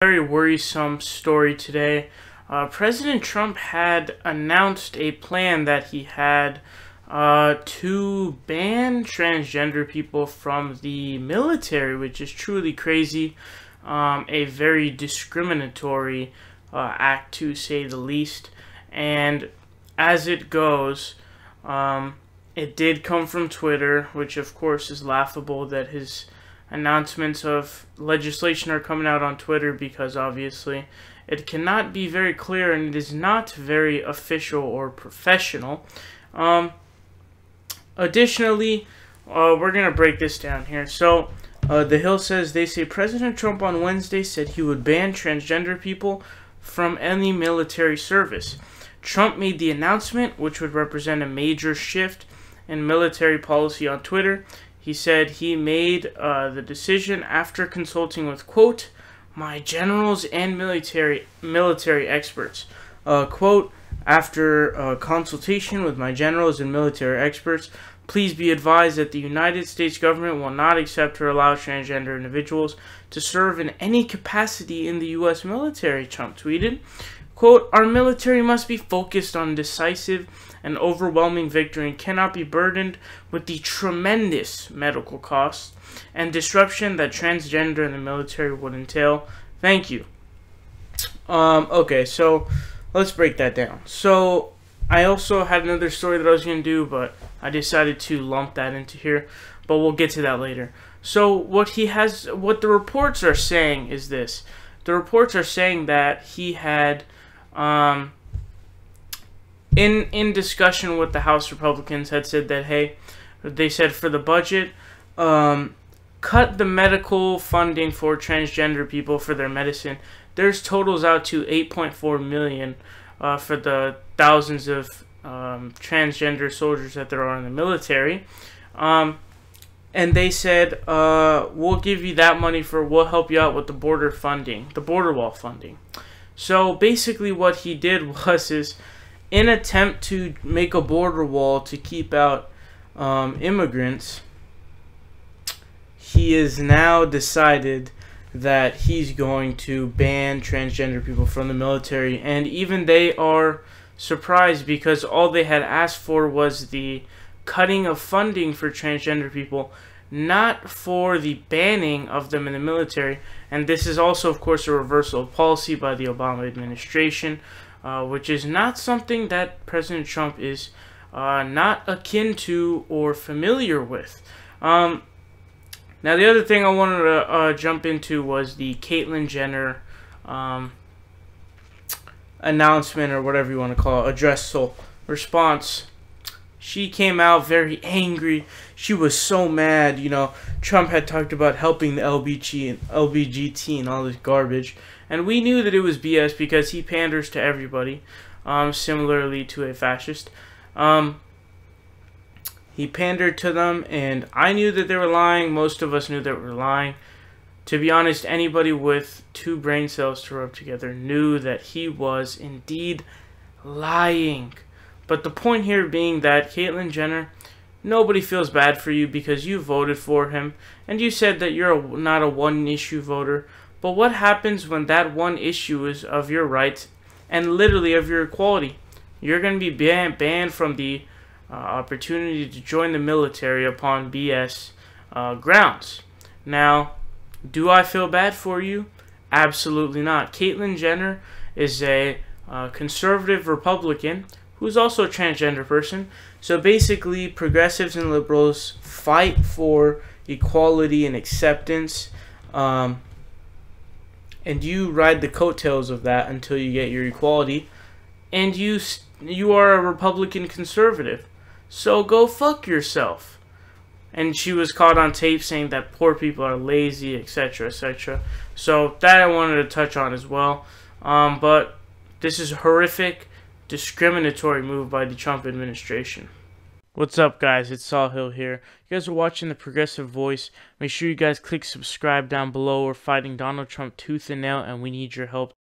Very worrisome story today. President Trump had announced a plan that he had to ban transgender people from the military, which is truly crazy. A very discriminatory act, to say the least. And as it goes, it did come from Twitter, which of course is laughable that his announcements of legislation are coming out on Twitter, because obviously it cannot be very clear and it is not very official or professional. Additionally, we're going to break this down here. So, The Hill says, they say President Trump on Wednesday said he would ban transgender people from any military service. Trump made the announcement, which would represent a major shift in military policy, on Twitter. He said he made the decision after consulting with, quote, my generals and military experts. Quote, after consultation with my generals and military experts, please be advised that the United States government will not accept or allow transgender individuals to serve in any capacity in the U.S. military, Trump tweeted. Quote, our military must be focused on decisive and overwhelming victory and cannot be burdened with the tremendous medical costs and disruption that transgender in the military would entail. Thank you. Okay, so let's break that down. So I also had another story that I was going to do, but I decided to lump that into here, but we'll get to that later. So what the reports are saying is this. The reports are saying that he had, in discussion with the House Republicans, had said that, hey, they said for the budget, cut the medical funding for transgender people for their medicine. There's totals out to $8.4 million for the thousands of transgender soldiers that there are in the military. And they said, we'll give you that money we'll help you out with the border funding, the border wall funding. So basically what he did is, in attempt to make a border wall to keep out immigrants, he has now decided that he's going to ban transgender people from the military. And even they are surprised, because all they had asked for was the cutting of funding for transgender people, not for the banning of them in the military. And this is also, of course, a reversal of policy by the Obama administration, which is not something that President Trump is not akin to or familiar with. Now, the other thing I wanted to jump into was the Caitlyn Jenner announcement, or whatever you want to call it, addressal response. She came out very angry. She was so mad. You know, Trump had talked about helping the LBGT and all this garbage. And we knew that it was BS, because he panders to everybody, similarly to a fascist. He pandered to them, and I knew that they were lying. Most of us knew that they were lying. To be honest, anybody with two brain cells to rub together knew that he was indeed lying. But the point here being that, Caitlyn Jenner, nobody feels bad for you because you voted for him, and you said that you're not a one-issue voter. But what happens when that one issue is of your rights and literally of your equality? You're going to be banned from the opportunity to join the military upon BS grounds. Now, do I feel bad for you? Absolutely not. Caitlyn Jenner is a conservative Republican who's also a transgender person. So basically, progressives and liberals fight for equality and acceptance, and you ride the coattails of that until you get your equality, and you are a Republican conservative. So go fuck yourself. And she was caught on tape saying that poor people are lazy, etc., etc. So that I wanted to touch on as well. But this is a horrific, discriminatory move by the Trump administration. What's up, guys? It's Saul Hill here. You guys are watching The Progressive Voice. Make sure you guys click subscribe down below. We're fighting Donald Trump tooth and nail, and we need your help.